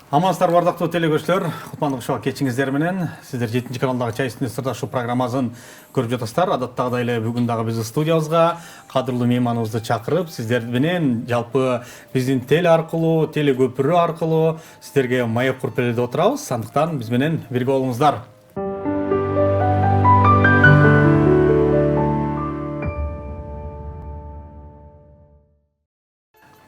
Амансыздар бардыктуу телекөрүүчүлөр, кутмандык ушуга кечиңиздер менен. Сиздер 7 каналдагы чай үстүндө сырдаштуу программасын көрүп жатасыздар. Адаттагыдай эле бүгүн дагы биздин студиябызга кадырлуу мейманыбызды чакырып, сиздер менен жалпы биздин теле аркылуу, теле көпүрө аркылуу сиздерге маек куруп берели деп отурабыз. Андыктан биз менен бирге болуңуздар.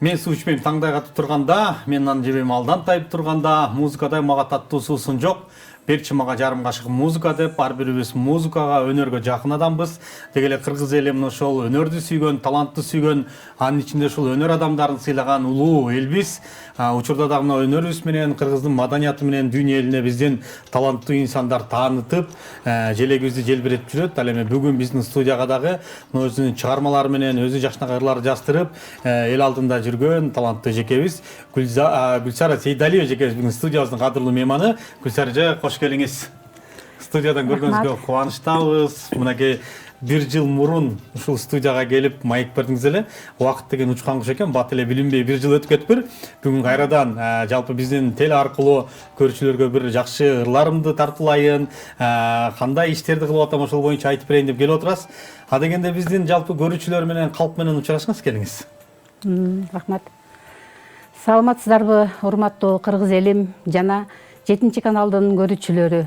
Мен суу ичпейм таңдай катып турганда, мен нан жебейм алдан тайып турганда, музыкадай мага таттуу суусун жок. Берчи мага жарым кашык музыка деп, ар бирибиз музыкага, өнөргө жакын адамбыз. Деги эле кыргыз эли мына ошол өнөрдү сүйгөн, талантты сүйгөн, анын ичинде ушул өнөр адамдарын сыйлаган улуу элбиз. Учурда дагы мына өнөрүбүз менен, кыргыздын маданияты менен дүйнө элине биздин таланттуу инсандар таанытып, желегибизди желбиретип жүрөт. Ал эми бүгүн биздин студияга дагы өзүнүн чыгармалары менен, өзү жашнаган ырларды жаздырып, эл алдында жүргөн таланттуу жекебиз Гүлсара Сейдалиева жекебиз бүгүн студиябыздын кадырлуу мейманы. Гүлсара эже, кош келиңиз. Студиядан көргөнүзгө кубанычтабыз. Мынакей 1 жыл мурун ушул студияга келип маек бердиңиз эле. Убакыт деген учкан куш экен, бат эле билинбей 1 жыл өтүп кетипир. Бүгүн кайрадан жалпы биздин теле аркылуу көрүүчүлөргө бир жакшы ырларымды тартуулайын, кандай иштерди кылып атам ошол боюнча айтып берейин деп келип отурасыз. А дегенде биздин жалпы көрүүчүлөр менен, калк менен учурашыңыз келиңиз. Рахмат. Саламатсыздарбы, урматтуу кыргыз элим жана 7 каналдын көрүүчүлөрү.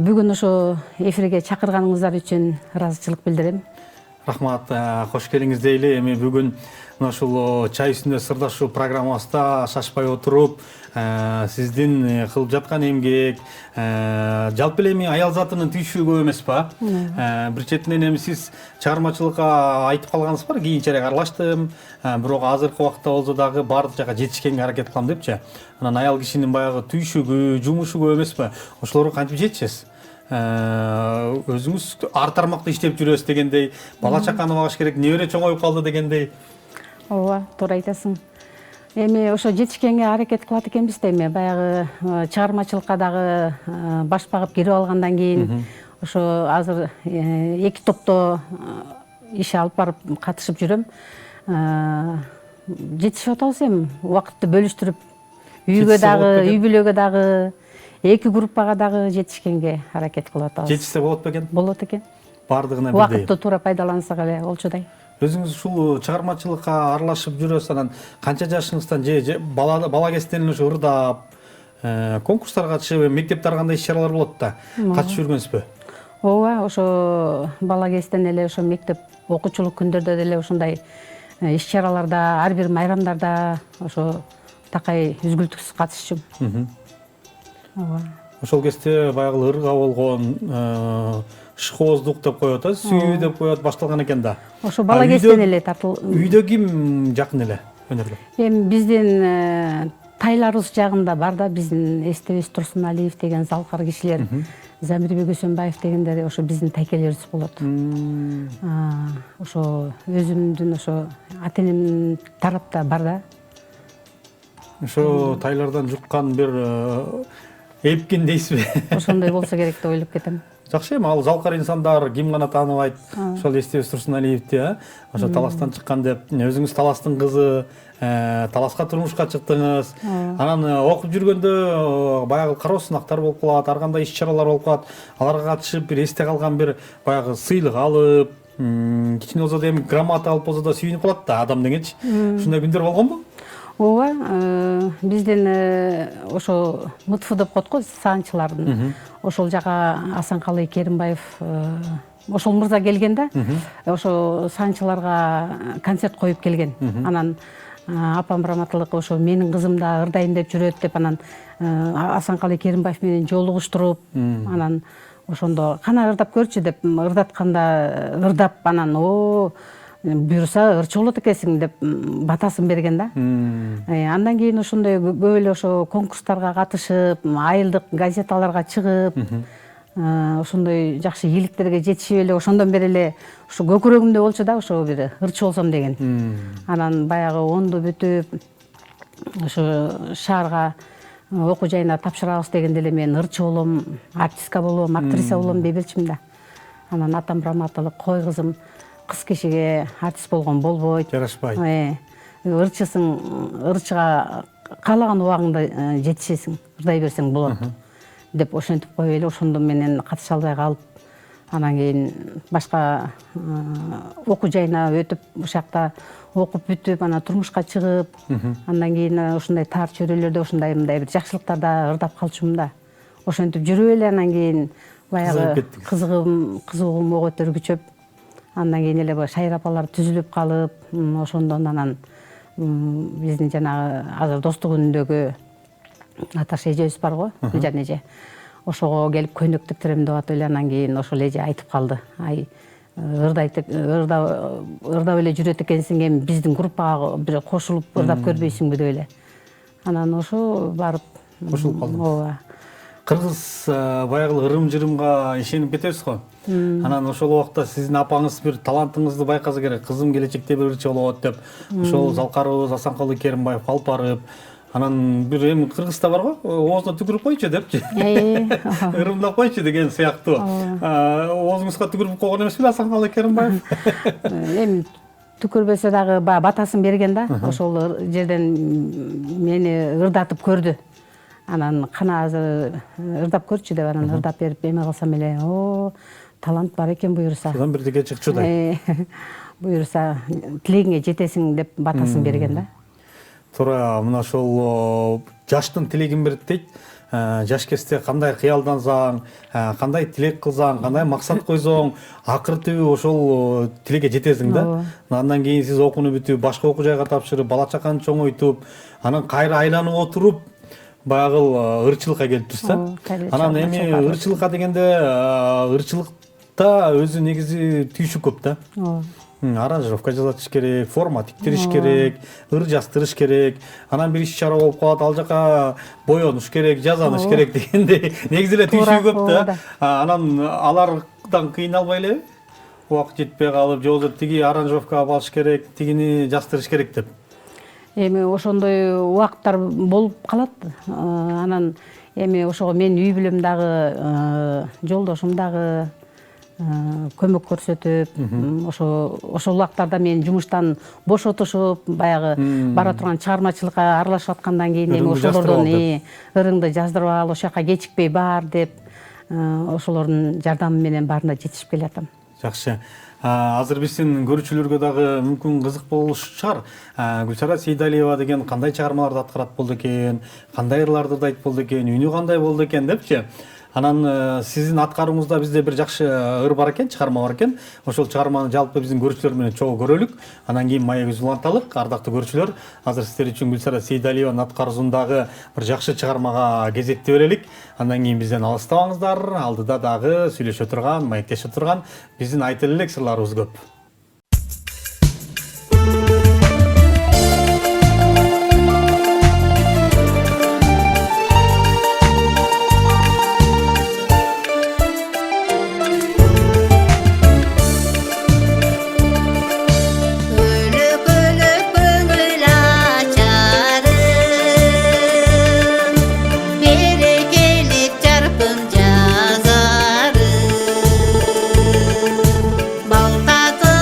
Бүгүн ошо эфирге чакырганыңыздар үчүн ыраазычылык билдирем. Рахмат, кош келиңиз дейли. Эми бүгүн мына ушул чай үстүндө сырдашуу программабызда шашпай отуруп, сиздин кылып жаткан эмгек, жалпы эле эми аял затынын түйшүгү көп эмеспи? Бир четинен эми сиз чыгармачылыкка айтып калгансызбы, кийинчерээк аралаштым, бирок азыркы убакытта болсо дагы баардык жака жетишкенге аракет кылам депчи. Анан аял кишинин баягы түйшүгү, жумушу көп эмеспи? Ошолорго кантип жетишесиз? Өзүңүз ар тармакта иштеп жүрөсүз дегендей, бала чаканы багыш керек, небере чоңоюп калды дегендей. Ооба, туура айтасың. Эми ошо жетишкенге аракет кылат экенбиз да, эми баягы чыгармачылыкка дагы баш багып кирип алгандан кийин ошо азыр 2 топто иш алып барып катышып жүрөм. Жетишип атабыз эми, убакытты бөлүштүрүп, үйгө дагы, үй бүлөгө дагы, 2 группага дагы жетишкенге аракет кылып атабыз. Жетишсе болот бекен? Болот экен. Бардыгына бирдей. Убакытты туура пайдалансак эле болчудай. Өзүңүз ушул чыгармачылыкка аралашып жүрөсүз, анан канча жашыңыздан же бала кезинен ошо ырдап, конкурстарга катышып, мектепте кандай иш-чаралар болот да, катышып жүргөнсүзбү? Ооба, ошо бала кезден эле ошо мектеп окуучулук күндөрдө деле ошондой иш-чараларда, ар бир майрамдарда ошо такай үзгүлтүксүз катышчумун. Ооба. Ошол кезде баягы ырга болгон, шкооздук деп коет, сүйүү деп коет, башталган экен да. Ошо бала кезден эле тартыл. Үйдө ким жакын эле өнөргө? Эми биздин тайларыбыз жагында бар да, биздин Эстебес Турсуналиев деген залкар кишилер, Замирбек Өсөнбаев дегендер ошо биздин тайкелерибиз болот. Ошо өзүмдүн ошо ата-энем тарапта бар да. Ошо тайлардан жуккан бир эпкин дейсизби? Ошондой болсо керек деп ойлоп кетем. Жакшы, эми ал залкар инсандар ким гана тааныбайт ошол Эстебес Турсуналиевди, ошо Таластан чыккан деп. Өзүңүз Таластын кызы, Таласка турмушка чыктыңыз. Анан окуп жүргөндө баягы кароо сынактар болуп калат, ар кандай иш-чаралар болуп калат. Аларга катышып бир эсте калган бир баягы сыйлык алып, кичине болсо да эми грамота алып болсо да сүйүнүп калат да адам дегенчи. Ушундай күндөр болгонбу? Ооба, биздин ошо МТФ деп коет го, саанчылардын. Ошол жака Асанкалы Керимбаев, ошол мырза келген да, ошо саанчыларга концерт коюп келген. Анан апам раматылык ошо менин кызым да ырдайын деп жүрөт деп, анан Асанкалы Керимбаев менен жолугуштуруп, анан ошондо кана ырдап көрчү деп, ырдатканда ырдап, анан буюрса ырчы болот экенсиң деп батасын берген да. Андан кийин ошондой көп эле ошо конкурстарга катышып, айылдык газеталарга чыгып, ошондой жакшы ийгиликтерге жетишип эле, ошондон бери эле ошо көкүрөгүмдө болчу да, ошо бир ырчы болсом деген. Анан баягы 10ду бүтүп, ошо шаарга окуу жайына тапшырабыз дегенде эле мен ырчы болом, артистка болом, актриса болом дей берчимин да. Анан атам раматылык, кой кызым кыз кишиге артист болгон болбойт. Жарашпайт. Ырчысың, ырчыга каалаган убагыңда жетишесиң, ырдай берсең болот деп ошентип коюп эле ошондо менен катыша албай калып, анан кийин башка окуу жайына өтүп, ошол окуп бүтүп, анан турмушка чыгып, андан кийин ушундай таар чөйрөлөрдө ушундай мындай бир жакшылыктарда ырдап калчумун да. Ошентип жүрүп эле анан кийин баягы кызыгуум көтөргүчөп, андан кийин эле баягы шайыр апалар түзүлүп калып, ошондон анан биздин жанагы азыр Достук үнүндөгү Наташа эжебиз бар го, Гүлжан эже. Ошого келип көйнөк тиктирем деп атып эле анан кийин ошол эже айтып калды. Ай, ырдап эле жүрөт экенсиң, эми биздин группага бир кошулуп ырдап көрбөйсүңбү деп эле. Анан ошо барып кошулуп калдым. ооба. Кыргыз баягы ырым-жырымга ишенип кетебиз го. Анан ошол убакта сиздин апаңыз бир талантыңызды байкаса керек. Кызым келечекте бир ырчы болот деп, ошол залкарыбыз Асанкалы Керимбаев алып барып, анан бир эми Кыргызда бар го, оозуна түкүрүп койчу депчи. Ырымдап койчу деген сыяктуу. Оозуңузга түкүрүп койгон эмес беле Асанкалы Керимбаев? Эми түкүрбөсө дагы батасын берген да. Ошол жерден мени ырдатып көрдү. Анан кана азыр ырдап көрчү деп анан ырдап берип эме кылсам эле, талант бар экен буюрса. Содан бирдеге чыкчу да. Буюрса тилегиңе жетесиң деп батасын берген да. Туура, мына ошол жаштын тилегин берет дейт. Жаш кезде кандай кыялдансаң, кандай тилек кылсаң, кандай максат койсоң, акыр түбү ошол тилекке жетесиң да. Андан кийин сиз окууну бүтүп, башка окуу жайга тапшырып, бала чаканы чоңойтуп, анан кайра айланып отуруп, баягы ырчылыкка келиптиз да. Анан эми ырчылыкка дегенде, ырчылыкта өзү негизи түйшү көп да. Аранжировка жасатыш керек, форма тиктириш керек, ыр жаздырыш керек, анан бир иш чара болуп калат, ал жака боёнуш керек, жазаныш керек дегендей негизи эле түйшү көп да. Анан алардан кыйналбай элеби? Убакыт жетпей калып, же болбосо тиги аранжировка алып алыш керек, тигини жаздырыш керек деп. Эми ошондой убакыттар болуп калат. Анан эми ошого менин үй бүлөм дагы, жолдошум дагы көмөк көрсөтүп, ошол убактарда мен жумуштан бошотушуп, баягы бара турган чыгармачылыкка аралашып аткандан кийин эми ошолордон ырыңды жаздырып ал, ошол жака кечикпей бар деп, ошолордун жардамы менен баарына жетишип келатам. Жакшы. Азыр биздин көрүүчүлөргө дагы мүмкүн кызык болушу чыгар. Гүлсара Сейдалиева деген кандай чыгармаларды аткарат болду экен, кандай ырларды ырдайт болду экен, үнү кандай болду экен депчи. Анан сиздин аткарууңузда бизде бир жакшы ыр бар экен, чыгарма бар экен. Ошол чыгарманы жалпы биздин көрүүчүлөр менен чогуу көрөлүк. Анан кийин маегибизди уланталык. Ардактуу көрүүчүлөр, азыр сиздер үчүн Гүлсара Сейдалиеванын аткаруусундагы бир жакшы чыгармага кезекти берелик. Андан кийин бизден алыстабаңыздар. Алдыда дагы сүйлөшө турган, маектеше турган биздин айта элек сырларыбыз көп. Baltadı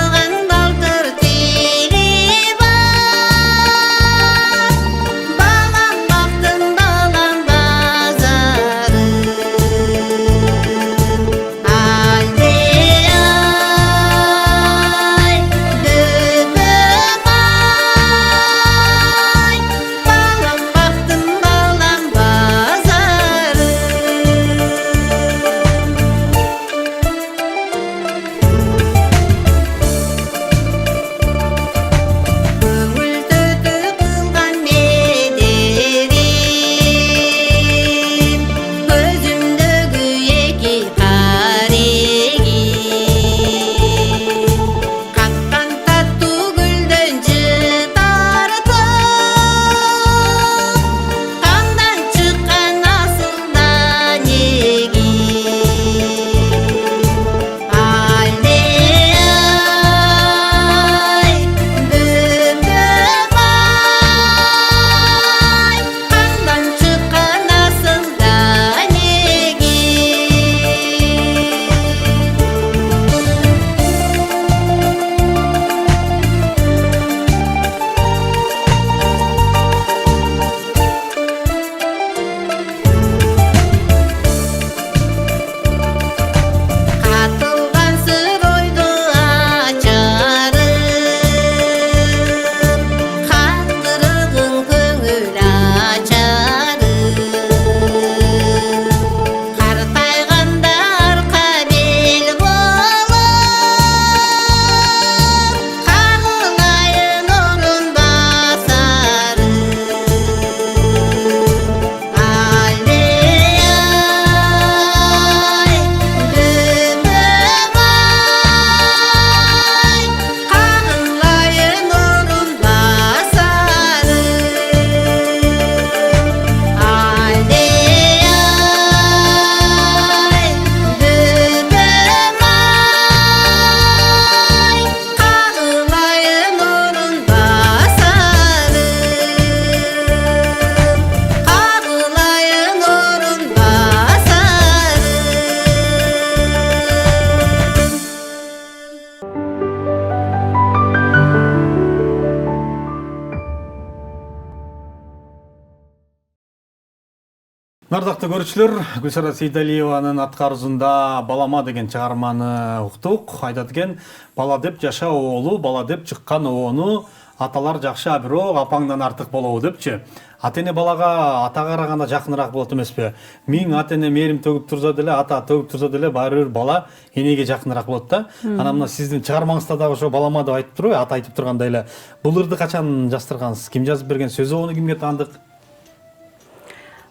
Ардактуу көрүүчүлөр, Гүлсара Сейдалиеванын аткаруусунда «Балама» деген чыгарманы уктук. Айтат экен, бала деп жаша оолу, бала деп чыккан оону аталар жакшы, бирок апаңдан артык болобу депчи. Ата-эне балага ата караганда жакыныраак болот эмеспи? Миң ата-эне мээрим төгүп турса деле, ата төгүп турса деле, баары бир бала энеге жакыныраак болот да. Анан мына сиздин чыгармаңызда дагы ошо «Балама» деп айтып турбайбы? Ата айтып тургандай эле. Бул ырды качан жаздыргансыз? Ким жазып берген? Сөзү ону кимге таандык?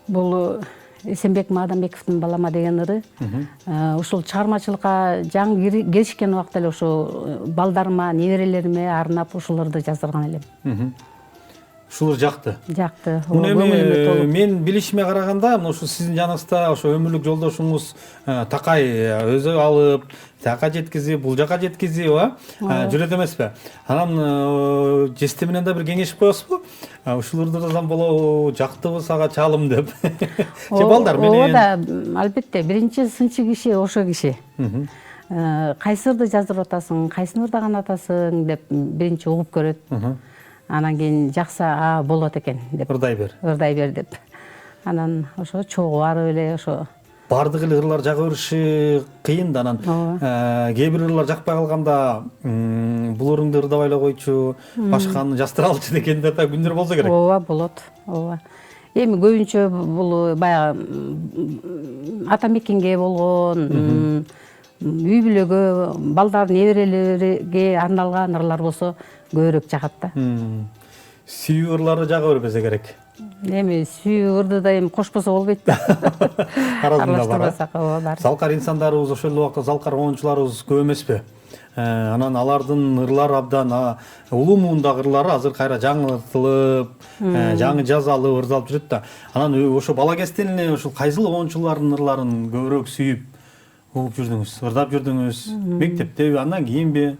Бул Эсенбек Маадамбековдун «Балама» деген ыры. Ушул чыгармачылыкка жаңы киришкен убакта эле ошо балдарыма, неберелериме арнап ушул ырды жаздырган элем. Ушул жакты. Жакты. Муну эми мен билишиме караганда, мына ушу сиздин жаныңызда ошо өмүрлүк жолдошуңуз такай өзү алып, тияка жеткизип, бул жака жеткизип, жүрөт эмеспи? Анан жести менен да бир кеңешип коесузбу? Ушул ырдырдан болобу, жактыбы сага чалым деп. Же балдар менен? Ооба да, албетте, биринчи сынчы киши ошо киши. Кайсы ырды жаздырып атасың, кайсыны ырдаган атасың деп биринчи угуп көрөт. Анан кийин жакса болот экен деп. Ырдай бер деп. Анан ошо чогуу барып эле ошо бардык эле ырлар жага бериши кыйын да. Анан кээ бир ырлар жакпай калганда бул ырыңды ырдабай эле койчу, башканы жаздыра алчу деген да күндөр болсо керек. Ооба, болот. Ооба. Эми көбүнчө бул баягы ата мекенге болгон, үй бүлөгө, балдар, неберелерге арналган ырлар болсо көбүрөөк жагат да. Сүйүү ырлары жага бербесе керек. Эми сүйүү ырды да эми кошпосо болбойт да. Арасында бар. Залкар инсандарыбыз, ошол эле убакта залкар оончуларыбыз көп эмеспи? Анан алардын ырлары абдан улуу муундагы ырлары азыр кайра жаңыртылып, жаңы жазалып, ырдалып жүрөт да. Анан ошо бала кезден эле ошол кайсыл оончулардын ырларын көбүрөөк сүйүп угуп жүрдүңүз, ырдап жүрдүңүз? Мектептеби, андан кийинби?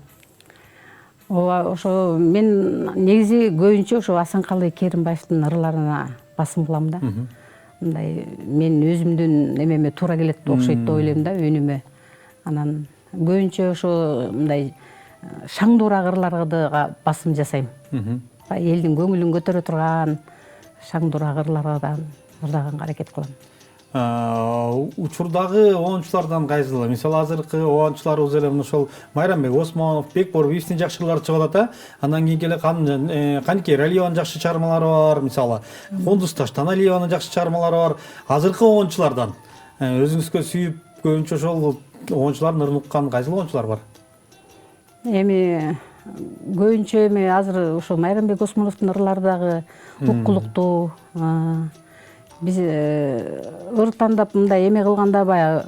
Ооба, ошо мен негизи көбүнчө ошо Асанкалы Керимбаевдин ырларына басым кылам да. Мындай мен өзүмдүн эмеме туура келет окшойт деп ойлойм да, үнүмө. Анан көбүнчө ошо мындай шаңдуураак ырларга басым жасайм. Элдин көңүлүн көтөрө турган шаңдуураак ырларга ырдаганга аракет кылам. Учурдагы оончулардан кайсыл? Мисалы азыркы оончуларыбыз эле ошол Майрамбек Осмонов, Бекбор Биевдин жакшы ырлары чыгып атат, андан кийинки эле Каникер Алиеванын жакшы чыгармалары бар, мисалы Кундуз Таштан Алиеванын жакшы чыгармалары бар. Азыркы оончулардан өзүңүзгө сүйүп көбүнчө ошол оончулардын ырын уккан кайсыл оончулар бар? Эми көбүнчө эми азыр ошо Майрамбек Осмоновдун ырлары дагы уккулуктуу. Биз ыр тандап мындай эме кылганда баягы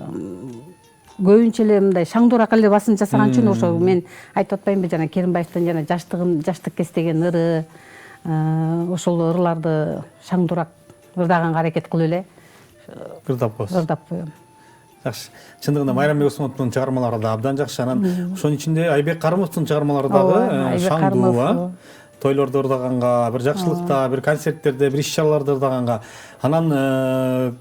көбүнчө эле мындай шаңдуураак эле басым жасаган үчүн ошо мен айтып атпаймынбы, жана Керимбаевдин жана жаштык кестеген ыры, ошол ырларды шаңдуураак ырдаганга аракет кылып эле ырдап коесуз. Ырдап коем. Жакшы. Чындыгында Майрамбек Осмоновдун чыгармалары да абдан жакшы. Анан ошонун ичинде Айбек Карымовдун чыгармалары дагы шаңдуу, тойлордо ырдаганга, бир жакшылыкта, бир концерттерде, бир иш-чараларда ырдаганга. Анан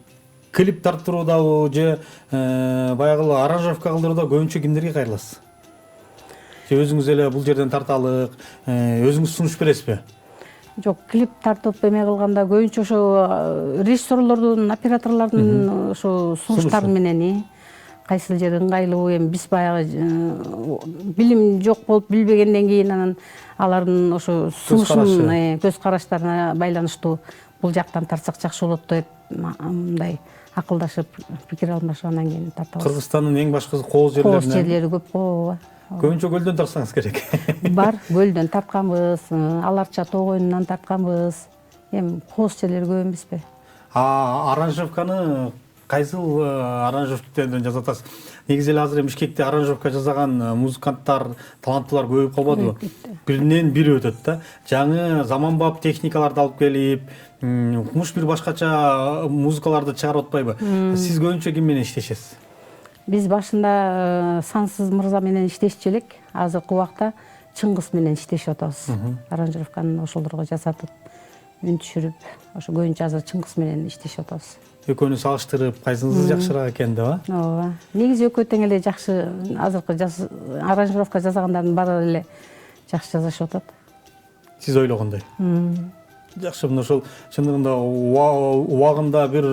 клип тарттыруудабы же баягы аранжировка кылдырууда көбүнчө кимдерге кайрыласыз? Же өзүңүз эле бул жерден тарталык, өзүңүз сунуш бересизби? Жок, клип тартып эме кылганда көбүнчө ошо режиссерлордун, операторлордун ошо сунуштары менен кайсыл жери ыңгайлуу, эми биз баягы билим жок болуп билбегенден кийин анан алардын ошо сунушун, көз караштарына байланыштуу бул жактан тартсак жакшы болот деп мындай акылдашып, пикир алмашгандан кийин тартабыз. Кыргызстандын эң башкы кооз жерлери көп го. Көбүнчө көлдөн тартсаңыз керек. Бар, көлдөн тартканбыз, Аларча тоо коюнунан тартканбыз. Эми кооз жерлери көп эмеспи? Аранжировканы кайсыл аранжировктерден жазып атасыз? Негизи эле азыр Бишкекте аранжировка жасаган музыканттар, таланттуулар көбөйүп калбадыбы? Биринен бири өтөт да. Жаңы заманбап техникаларды алып келип, укмуш бир башкача музыкаларды чыгарып атпайбы? Сиз көбүнчө ким менен иштешесиз? Биз башында Сансыз мырза менен иштешчү элек. Азыркы убакта Чыңгыз менен иштешип атабыз. Аранжировканы ошолорго жасатып, үн түшүрүп, ошо көбүнчө азыр Чыңгыз менен иштешип атабыз. Экөөнү салыштырып, кайсыңыз жакшыраак экен деп, Ооба. Негизи экөө тең эле жакшы, азыркы аранжировка жасагандардын баары эле жакшы жазышып атат. Сиз ойлогондой. Жакшы, мына ошол чындыгында убагында бир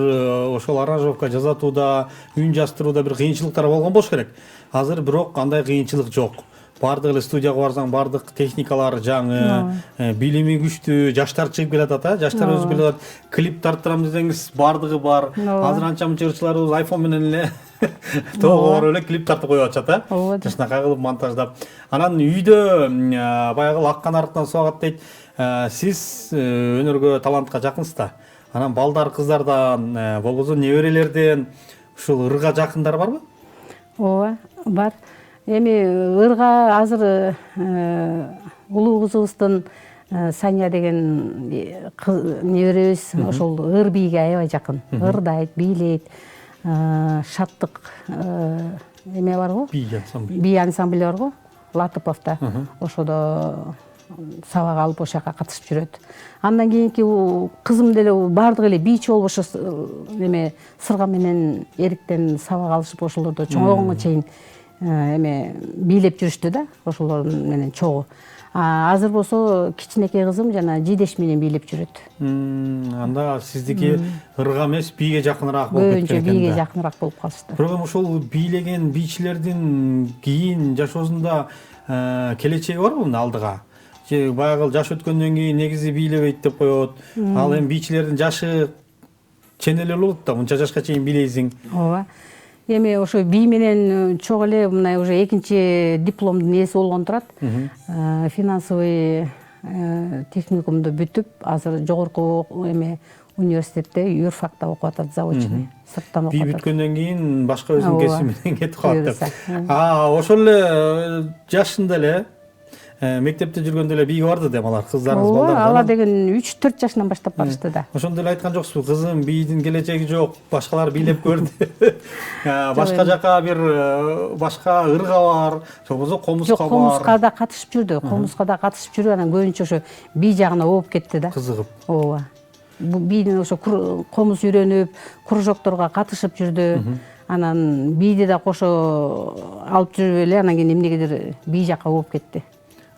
ошол аранжировка жасатууда, үн жаздырууда бир кыйынчылыктар болгон болуш керек. Азыр бирок андай кыйынчылык жок. Бардык эле студияга барсаң, бардык техникалар жаңы, билими күчтүү, жаштар чыгып келатат, жаштар өзү келатат. Клип тарттырам десеңиз, бардыгы бар. Азыр анча мынча ырчыларыбыз iPhone менен эле тоого барып эле клип тартып коюп атышат, жашынакай кылып монтаждап. Анан үйдө баягы аккан арыктан суу агат дейт. Сиз өнөргө, талантка жакынсыз да. Анан балдар, кыздардан, болбосо неберелерден ушул ырга жакындар барбы? Ооба, бар. Эми ырга азыр улуу кызыбыздын Саня деген неберебиз ошол ыр бийге аябай жакын. Ырдайт, бийлейт, шаттык эме барго? Бий ансамбль барго? Латыповдо. Ошодо сабак алып ошол жака катышып жүрөт. Андан кийинки кызым деле бардык эле бийчи болуп ошо эме сырга менен эриктен сабак алышып ошолордо чоңойгонго чейин эме бийлеп жүрүштү да, ошолор менен чогуу. Азыр болсо кичинекей кызым жана жидеш менен бийлеп жүрөт. Анда сиздики ырга эмес, бийге жакыныраак болуп кеткен экен да. Бийге жакыныраак болуп калышты. Бирок ошол бийлеген бийчилердин кийин жашоосунда келечеги барбы мына алдыга? Же баягы жаш өткөндөн кийин негизи бийлебейт деп коет. Ал эми бийчилердин жашы ченелер болот да, мынча жашка чейин бийлейсиң. Ооба. Эми ошо бий менен чогуу эле мына уже экинчи дипломдун ээси болгон турат. Финансовый техникумду бүтүп, азыр жогорку эме университетте юрфакта окуп атат, заочный. Сырттан окуп атат. Бий бүткөндөн кийин башка өзүнүн кесиби менен кетип калат деп. Ошол эле жашында эле мектепте жүргөндө эле бийге барды дем алар, кыздарыңыз, балдарыңыз. Ала деген 3-4 жашынан баштап барышты да. Ошондо эле айткан жоксузбу, кызым бийдин келечеги жок, башкалар бийлеп көрдү. Башка жака бир башка ырга бар, болбосо комузга бар. Жок, комузга да катышып жүрдү. Комузга да катышып жүрүп, анан көбүнчө ошо бий жагына ооп кетти да. Кызыгып. Ооба. Бийдин ошо комуз үйрөнүп, кружокторго катышып жүрдү. Анан бийди да кошо алып жүрүп эле, анан кийин эмнегедир бий жакка ооп кетти.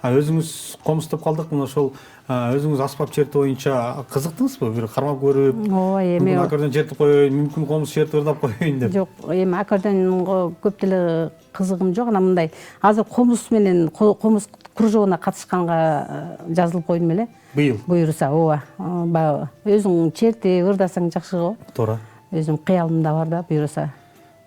Өзүңүз комуз деп калдык, мына ошол өзүңүз аспап чертүү боюнча кызыктыңызбы? Бир кармап көрүп, ооба, эми аккордеон чертип коеюн, мүмкүн комуз чертип ырдап коеюн деп. Жок, эми аккордеонго көп деле кызыгым жок. Анан мындай азыр комуз менен комуз кружогуна катышканга жазылып койдум эле. Быйыл. Буюрса, ооба. Баягы өзүң чертип ырдасаң жакшы го. Туура. Өзүм кыялымда бар да, буюрса.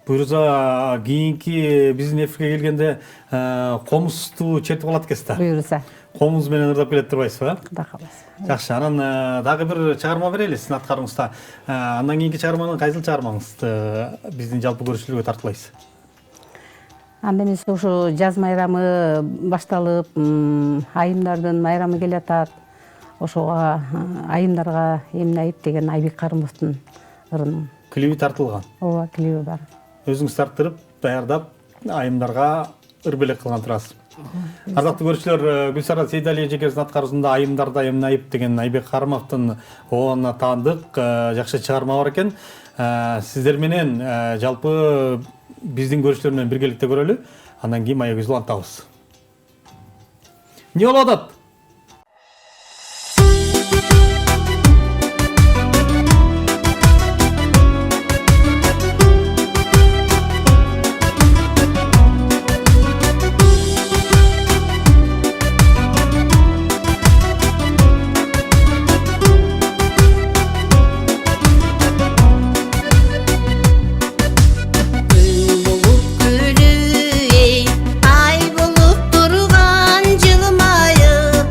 Буюрса кийинки биздин эфирге келгенде комузду чертип калат экенсиз да. Буюрса. Комуз менен ырдап келет турбайсызбы? Кудай кааласа. Жакшы, анан дагы бир чыгарма берели сиздин аткарыңызда. Андан кийинки чыгарманы кайсыл чыгармаңызды биздин жалпы көрүүчүлөргө тарткылайсыз? Анда эмес ошо жаз майрамы башталып, айымдардын майрамы келатат. Ошого айымдарга эмне айып деген Айбек Карымовдун ырын. Клиби тартылган. Ооба, клиби бар. Өзүңүз тарттырып, даярдап, айымдарга ыр белек кылган турасыз. Ардактуу көрүүчүлөр, Гүлсара Сейдалиева эжекебиздин аткаруусунда Айымдарда эмне айып деген Айбек Карымовдун оона таандык жакшы чыгарма бар экен. Сиздер менен жалпы биздин көрүүчүлөр менен биргеликте көрөлү. Андан кийин маек үзүп улантабыз. Эмне болуп атат? Ай бulup turgan жылмайып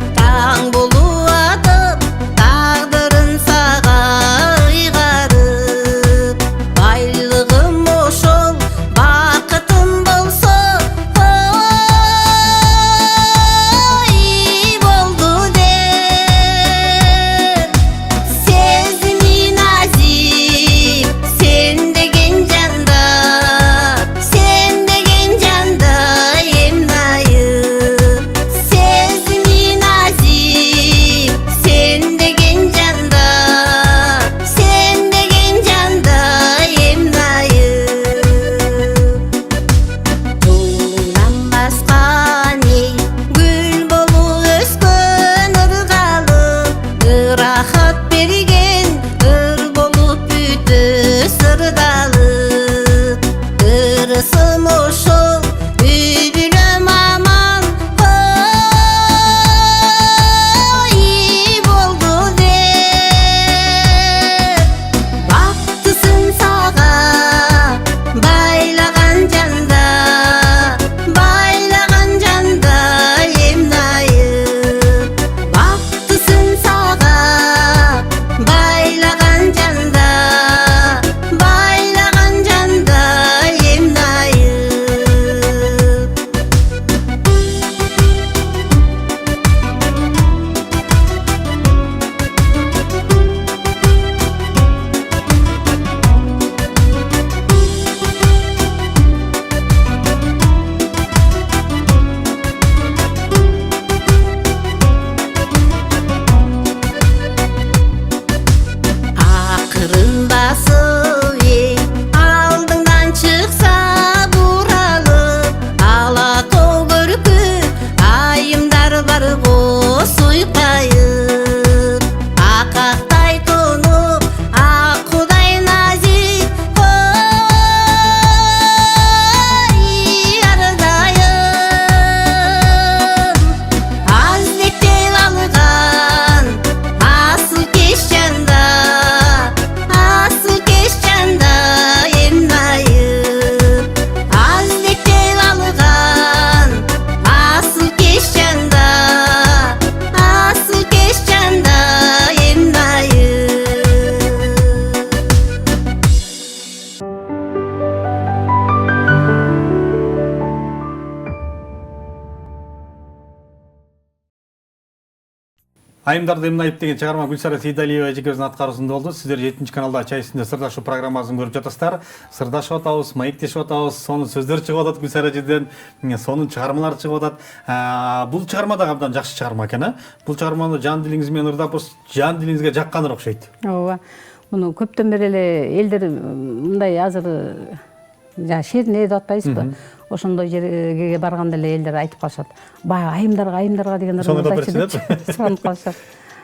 Айымдарды эмне айып деген чыгарма Гүлсара Сейдалиева эжекебиздин аткаруусунда болду. Сиздер 7-нчи каналда чай үстүндө сырдашу программасын көрүп жатасыздар. Сырдашып атабыз, маектешип атабыз. Сонун сөздөр чыгып атат Гүлсара эжеден, сонун чыгармалар чыгып атат. Бул чыгарма да абдан жакшы чыгарма экен, а? Бул чыгарманы жан дилиңиз менен ырдап, жан дилиңизге жакканыр окшойт. Ооба. Муну көптөн бери эле элдер мындай азыр шерине деп атпайбызбы? Ошондой жерге барганда эле элдер айтып калышат. Баягы айымдарга деген ырдап калышат.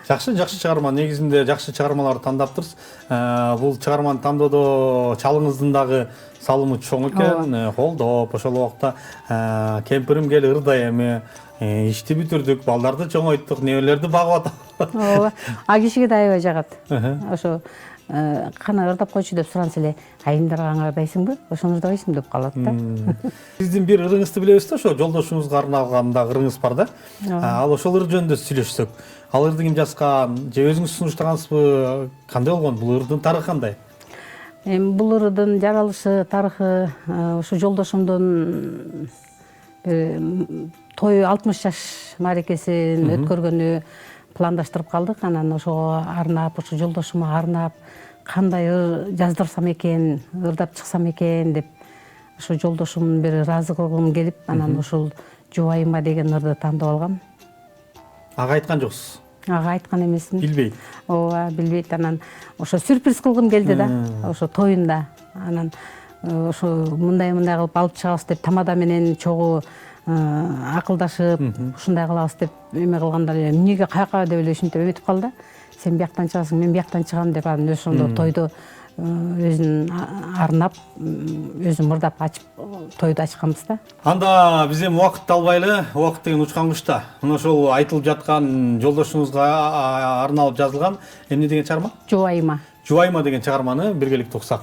Жакшы чыгарма. Негизинде жакшы чыгармаларды тандаптырсыз. Бул чыгарманы тандоодо чалыңыздын дагы салымы чоң экен. Колдоп, ошол убакта кемпирим кел ырдай эми, ишти бүтүрдүк, балдарды чоңойттук, небелерди багып атат. Ооба. А кишиге да аябай жагат. Ошо кана ырдап койчу деп суранса эле, айымдарга ыңгырдайсыңбы? Ошону ырдабайсың деп калат да. Сиздин бир ырыңызды билебиз да, ошо жолдошуңузга арналган да ырыңыз бар да. Ал ошол ыр жөнүндө сүйлөшсөк. Ал ырды ким жазган, же өзүңүз сунуштагансызбы? Кандай болгон? Бул ырдын тарыхы кандай? Бул ырдын жаралышы тарыхы ошо жолдошумдун той 60 жаш мааракесин өткөргөнү пландаштырып калдык. Анан ошого арнап, ошо жолдошума арнап, кандай ыр жаздырсам экен, ырдап чыксам экен деп ошо жолдошумдун бир ыраазы кылгым келип, анан ушул Жубайыма деген ырды тандап алгам. Ага айткан жоксуз? Ага айткан эмесмин. Билбейт. Ооба, билбейт. Анан ошо сюрприз кылгым келди да, ошо тоюнда. Анан ошо мындай кылып алып чыгабыз деп тамада менен чогуу акылдашып, ушундай кылабыз деп эме кылганда эле эмнеге каяка деп эле ушинтип эметип калды. Сен бияктан чыгасың, мен бияктан чыгам деп анан ошондо тойду өзүн арнап, өзүн ырдап ачып, тойду ачканбыз да. Анда биз эми убакытты албайлы, убакыт деген учкан куш да. Мына ошол айтылып жаткан жолдошуңузга арналып жазылган эмне деген чыгарма? Жубайыма. Жубайыма деген чыгарманы биргеликте уксак.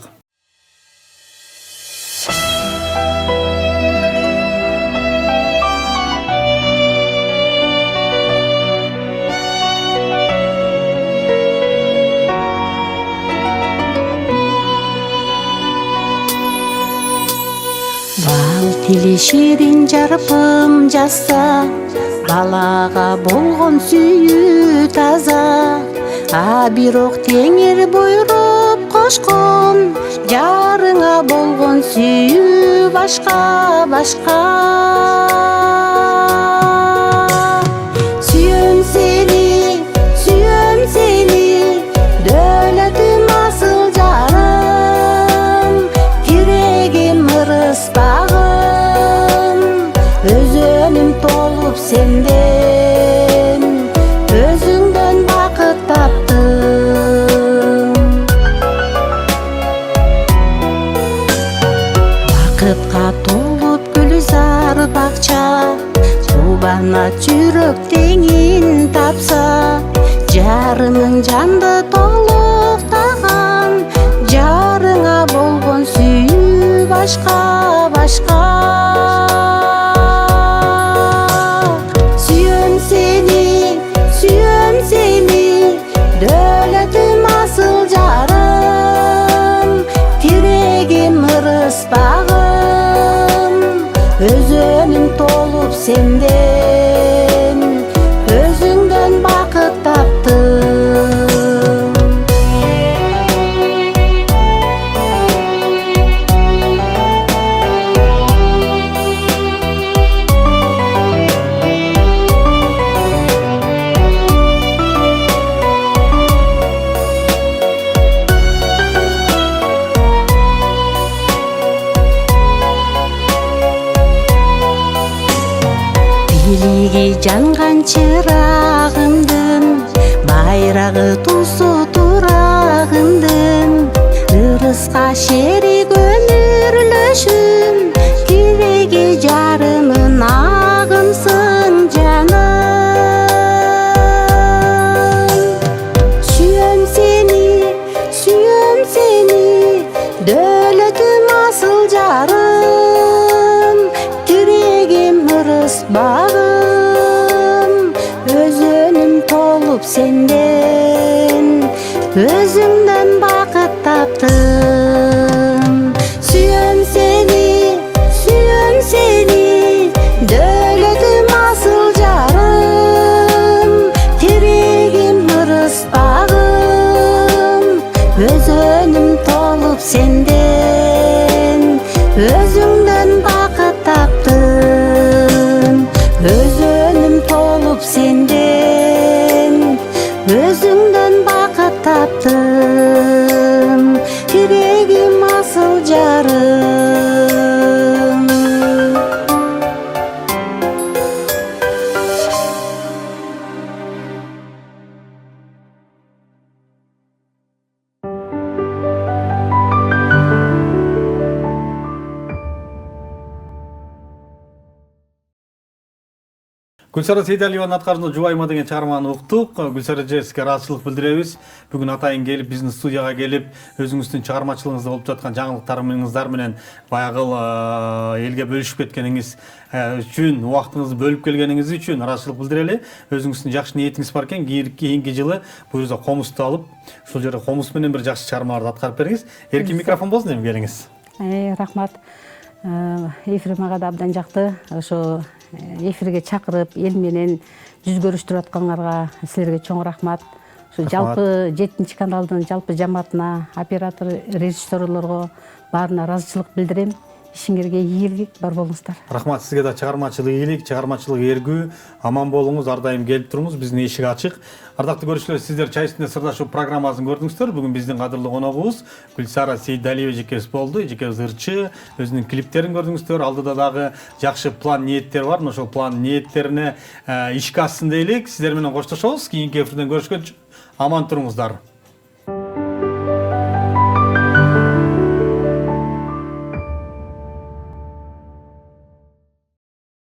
Тили ширин жарпым жазса, балага болгон сүйүү таза. Бирок теңир буйруп кошкон, жарыңа болгон сүйүү башка башка. Сүйөм сени, дөөлөтүм асыл жарым, тирегим ырыспагым, өзөнүм толуп сенден, өзүңдөн бакыт таптым. Бакытка толуп гүлзар бакча, кубанат жүрөк теңин тапса, жарыңың жанды толуктаган, жарыңа болгон сүйүү башка башка. Сүйөм сени, дөөлөтүм асыл жарым, тирегим ырыспагым, өзөнүм толуп сенден, өзүңдөн бакыт таптым. Билиги жанган чырагымдын, байрагы туусу турагымдын, ырыска шерик өмүрлөшүм, тиреги жарымын агымсың жаным. Сүйөм сени, дөөлөтүм асыл жарым, тирегим ырыспагым, өзөнүм толуп сенден, өзүңдөн бакыт таптым. Сүйөм сени, дөөлөтүм асыл жарым, тирегим Өзөнүм толуп сенден, өзүңдөн бакыт таптым, тирегим асыл жарым. Гүлсара Сейдалиеванын аткарымында Жубайма деген чыгарманы уктук. Гүлсара эже, сизге ыраазычылык билдиребиз. Бүгүн атайын келип, биздин студияга келип, өзүңүздүн чыгармачылыгыңызда болуп жаткан жаңылыктарыңыздар менен баягы элге бөлүшүп кеткениңиз үчүн, убактыңызды бөлүп келгениңиз үчүн ыраазычылык билдирели. Өзүңүздүн жакшы ниетиңиз бар экен. Кийинки жылы бул жерде комузду алып, ушул жерде комуз менен бир жакшы чыгармаларды аткарып бериңиз. Эркин микрофон болсун, эми келиңиз. Рахмат. Эфир мага да абдан жакты. Ошо эфирге чакырып, эл менен жүз көрүштүрүп атканыңарга силерге чоң рахмат. Ушу жалпы 7 каналдын жалпы жамаатына, оператор, режиссерлорго баарына ыраазычылык билдирем. Ишиңерге ийгилик бар болуңуздар. Рахмат, сизге да чыгармачылык ийгилик, чыгармачылык эргүү, аман болуңуз, ар дайым келип туруңуз, биздин эшик ачык. Ардактуу көрүүчүлөр, сиздер чай үстүндө сырдашуу программасын көрдүңүздөр. Бүгүн биздин кадырлуу коногубуз Гүлсара Сейдалиева эжекебиз болду. Эжекебиз ырчы, өзүнүн клиптерин көрдүңүздөр. Алдыда дагы жакшы план ниеттер бар. Ошол план ниеттерине ишке ашсын дейлик. Сиздер менен коштошобуз. Кийинки эфирден көрүшкөнчө аман туруңуздар.